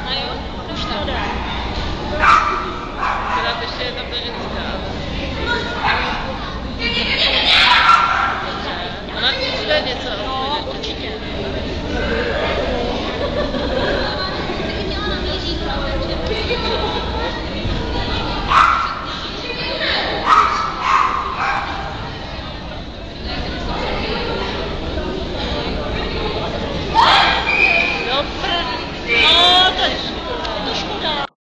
A jo, už to dá. Akorát ještě je tam ta ženská, ale... Ona si dá něco.